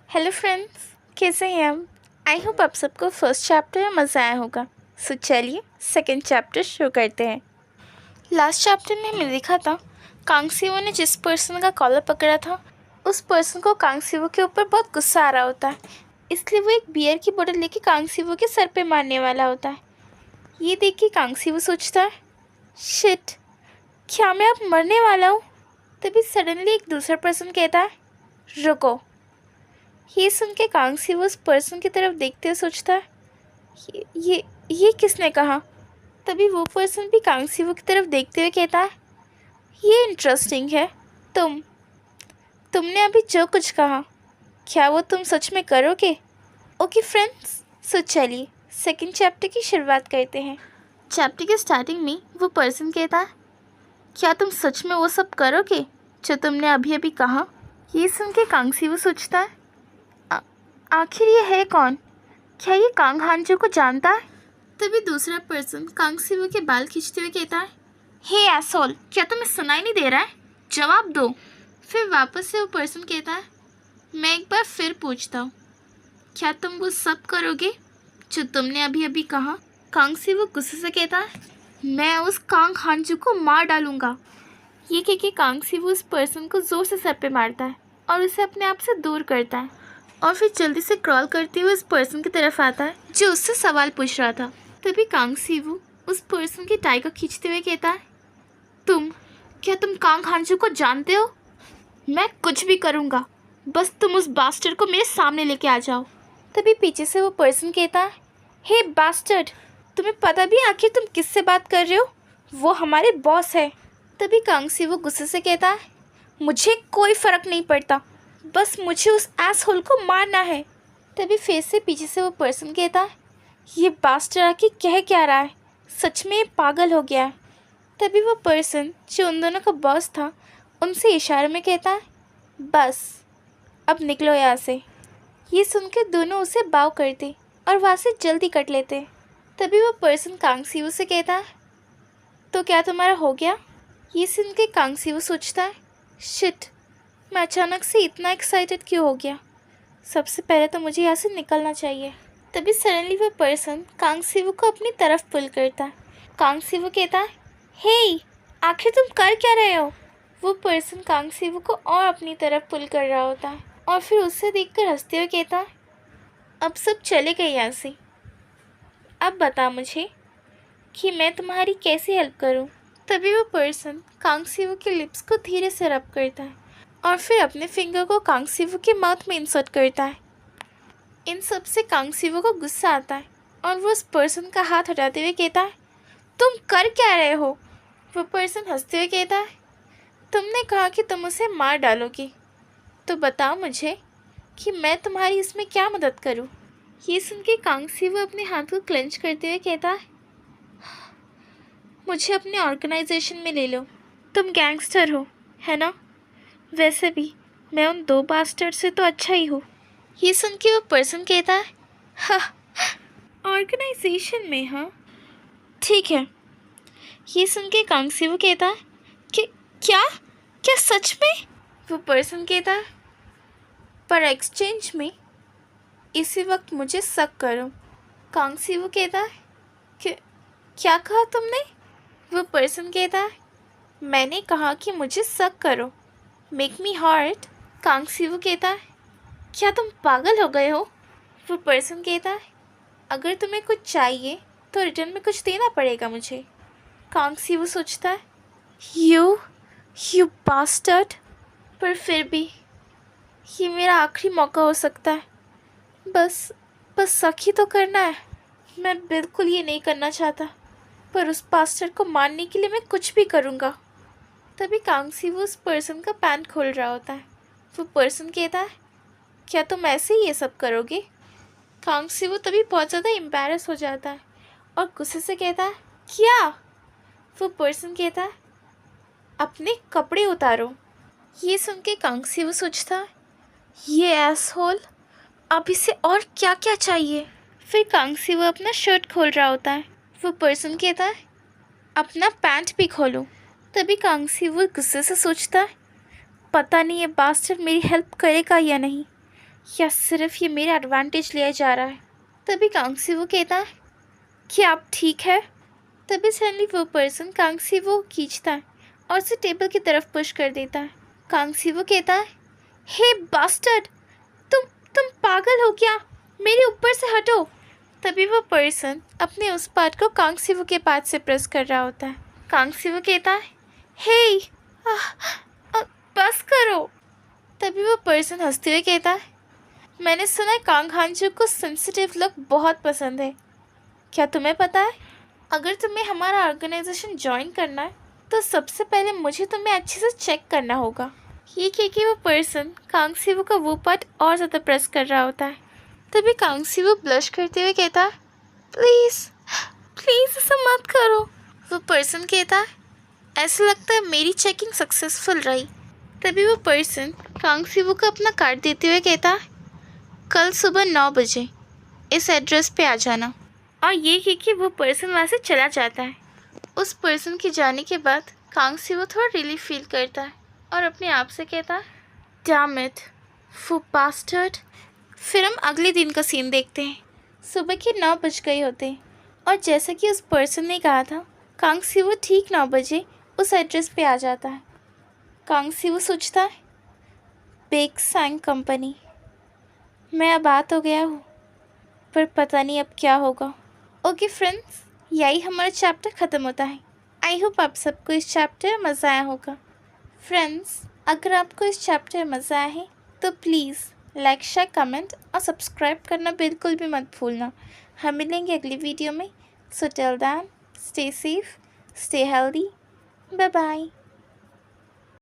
Hello friends, कैसे हैं हम। आई होप आप सबको फर्स्ट चैप्टर में मज़ा आया होगा। सो चलिए सेकंड चैप्टर शुरू करते हैं। लास्ट चैप्टर में हमने देखा था कांगसीवो ने जिस पर्सन का कॉलर पकड़ा था उस पर्सन को कांगसीवो के ऊपर बहुत गुस्सा आ रहा होता है, इसलिए वो एक बियर की बोतल लेके कांगसीवो के सर पे मारने वाला होता है। ये देख के कांगसीवो सोचता है, शिट, क्या मैं अब मरने वाला हूँ। तभी सडनली एक दूसरा पर्सन कहता है, रुको। ये सुन के कांगसीवो उस पर्सन की तरफ देखते हुए सोचता है, ये किसने कहा। तभी वो पर्सन भी कांगसीवो की तरफ देखते हुए कहता है, ये इंटरेस्टिंग है। तुमने अभी जो कुछ कहा, क्या वो तुम सच में करोगे। ओके फ्रेंड्स, सो चलिए सेकंड चैप्टर की शुरुआत करते हैं। चैप्टर के स्टार्टिंग में वो पर्सन कहता है, क्या तुम सच में वो सब करोगे जो तुमने अभी अभी कहा। ये सुन के कांगसीवो सोचता है, आखिर ये है कौन, क्या ये कांग हांजो को जानता है। तभी दूसरा पर्सन कांगसीवो के बाल खींचते हुए कहता है, हे एसोल, क्या तुम्हें सुनाई नहीं दे रहा है, जवाब दो। फिर वापस से वो पर्सन कहता है, मैं एक बार फिर पूछता हूँ, क्या तुम वो सब करोगे जो तुमने अभी अभी कहा। कांगसीवो गुस्से से कहता है, मैं उस कांग हांजो को मार डालूंगा। ये कह के कांगसीवो उस पर्सन को ज़ोर से सर पे मारता है और उसे अपने आप से दूर करता है और फिर जल्दी से क्रॉल करते हुए उस पर्सन की तरफ आता है जो उससे सवाल पूछ रहा था। तभी कांगसीवो उस पर्सन की टाई को खींचते हुए कहता है, क्या तुम कांग हांजो को जानते हो। मैं कुछ भी करूँगा, बस तुम उस बास्टर्ड को मेरे सामने लेके आ जाओ। तभी पीछे से वो पर्सन कहता है, हे बास्टर्ड, तुम्हें पता भी आखिर तुम किससे बात कर रहे हो, वो हमारे बॉस है। तभी कांगसीवो गुस्से से कहता है, मुझे कोई फ़र्क नहीं पड़ता, बस मुझे उस एसहोल को मारना है। तभी फेस से पीछे से वो पर्सन कहता है, ये बास्टर आके कह क्या रहा है, सच में ये पागल हो गया है। तभी वो पर्सन जो उन दोनों का बॉस था उनसे इशारे में कहता है, बस अब निकलो यहाँ से। ये सुनकर दोनों उसे बाव करते और वहाँ से जल्दी कट लेते। तभी वो पर्सन कांगसीवो से कहता है, तो क्या तुम्हारा हो गया। ये सुन के कांगसीवो सोचता है, शिट, मैं अचानक से इतना एक्साइटेड क्यों हो गया, सबसे पहले तो मुझे यहाँ से निकलना चाहिए। तभी सडनली वो पर्सन कांगसीवो को अपनी तरफ पुल करता है। कांगसीवो कहता है, हे, आखिर तुम कर क्या रहे हो। वो पर्सन कांगसीवो को और अपनी तरफ पुल कर रहा होता है और फिर उससे देखकर हंसते हुए कहता है, अब सब चले गए यहाँ से, अब बता मुझे कि मैं तुम्हारी कैसे हेल्प करूँ। तभी वो पर्सन कांगसीवो के लिप्स को धीरे से रब करता है और फिर अपने फिंगर को कांगसीवो के माउथ में इंसर्ट करता है। इन सब से कांगसीवो को गुस्सा आता है और वो उस पर्सन का हाथ हटाते हुए कहता है, तुम कर क्या रहे हो। वो पर्सन हंसते हुए कहता है, तुमने कहा कि तुम उसे मार डालोगी, तो बताओ मुझे कि मैं तुम्हारी इसमें क्या मदद करूं। ये सुन के कांगसीवो अपने हाथ को क्लेंच करते हुए कहता है, मुझे अपने ऑर्गेनाइजेशन में ले लो, तुम गैंगस्टर हो, है ना। वैसे भी मैं उन दो बास्टर्ड से तो अच्छा ही हूँ। ये सुन के वो पर्सन कहता है, हाँ, ऑर्गेनाइजेशन में, हाँ ठीक है। ये सुन के कांगसीवो कहता है कि क्या क्या सच में। वो पर्सन कहता है, पर एक्सचेंज में इसी वक्त मुझे शक करो। कांगसीवो कहता है कि क्या कहा तुमने। वो पर्सन कहता है, मैंने कहा कि मुझे शक करो, मेक मी हर्ट। कांगसीवो कहता है, क्या तुम पागल हो गए हो। वो पर्सन कहता है, अगर तुम्हें कुछ चाहिए तो रिटर्न में कुछ देना पड़ेगा मुझे। कांगसीवो सोचता है, यू बास्टर्ड, पर फिर भी ये मेरा आखिरी मौका हो सकता है, बस शक ही तो करना है। मैं बिल्कुल ये नहीं करना चाहता, पर उस बास्टर्ड को मारने के लिए मैं कुछ भी करूँगा। तभी कांगसीवो उस पर्सन का पैंट खोल रहा होता है। वो पर्सन कहता है, क्या तुम ऐसे ही ये सब करोगे। कांगसीवो तभी बहुत ज़्यादा एम्बैरस हो जाता है और गुस्से से कहता है, क्या। वो पर्सन कहता है, अपने कपड़े उतारो। ये सुन के कांगसीवो सोचता है, ये एसहोल, अब इसे और क्या क्या चाहिए। फिर कांगसीवो अपना शर्ट खोल रहा होता है। वो पर्सन कहता है, अपना पैंट भी खोलो। तभी कांगसीवो गुस्से से सोचता है, पता नहीं ये बास्टर्ड मेरी हेल्प करेगा या नहीं। या सिर्फ ये मेरा एडवांटेज लिया जा रहा है? तभी कांगसी वो कहता है कि आप ठीक है। तभी सडनली वो पर्सन कांगसी वो खींचता है और उसे टेबल की तरफ पुश कर देता है। कांगसी वो कहता है, हे बास्टर्ड, तुम पागल हो क्या? मेरे ऊपर से हटो। तभी वो पर्सन अपने उस पार्ट को कांगसीवो के पार्ट से प्रेस कर रहा होता है। कांगसीवो कहता है, हे बस करो। तभी वो पर्सन हंसते हुए कहता है, मैंने सुना है कांग हांजू को सेंसिटिव लोग बहुत पसंद है। क्या तुम्हें पता है, अगर तुम्हें हमारा ऑर्गेनाइजेशन ज्वाइन करना है तो सबसे पहले मुझे तुम्हें अच्छे से चेक करना होगा। ये कह के वो पर्सन कांगसीवो का वो पार्ट और ज़्यादा प्रेस कर रहा होता है। तभी कांगसीवो ब्लश करते हुए कहता है, प्लीज़ प्लीज़ ऐसा मत करो। वो पर्सन कहता है, ऐसा लगता है मेरी चेकिंग सक्सेसफुल रही। तभी वो पर्सन कांगसीवो को अपना कार्ड देते हुए कहता है, कल सुबह 9 बजे इस एड्रेस पे आ जाना। और ये कह के वो पर्सन वहाँ से चला जाता है। उस पर्सन के जाने के बाद कांगसीवो थोड़ा रिलीफ फील करता है और अपने आप से कहता है, डैम इट, वो बास्टर्ड। फिर हम अगले दिन का सीन देखते हैं। सुबह के 9 बज गए होते हैं और जैसा कि उस पर्सन ने कहा था, कांगसीवो ठीक 9 बजे उस एड्रेस पे आ जाता है। कांगसीवो सोचता है, बिग सैंग कंपनी, मैं अब आ तो गया हूँ, पर पता नहीं अब क्या होगा। ओके फ्रेंड्स, यही हमारा चैप्टर ख़त्म होता है। आई होप आप सबको इस चैप्टर में मज़ा आया होगा। फ्रेंड्स, अगर आपको इस चैप्टर में मज़ा आया है तो प्लीज़ लाइक, शेयर, कमेंट और सब्सक्राइब करना बिल्कुल भी मत भूलना। हम मिलेंगे अगली वीडियो में। So till then, stay safe, stay healthy, bye bye.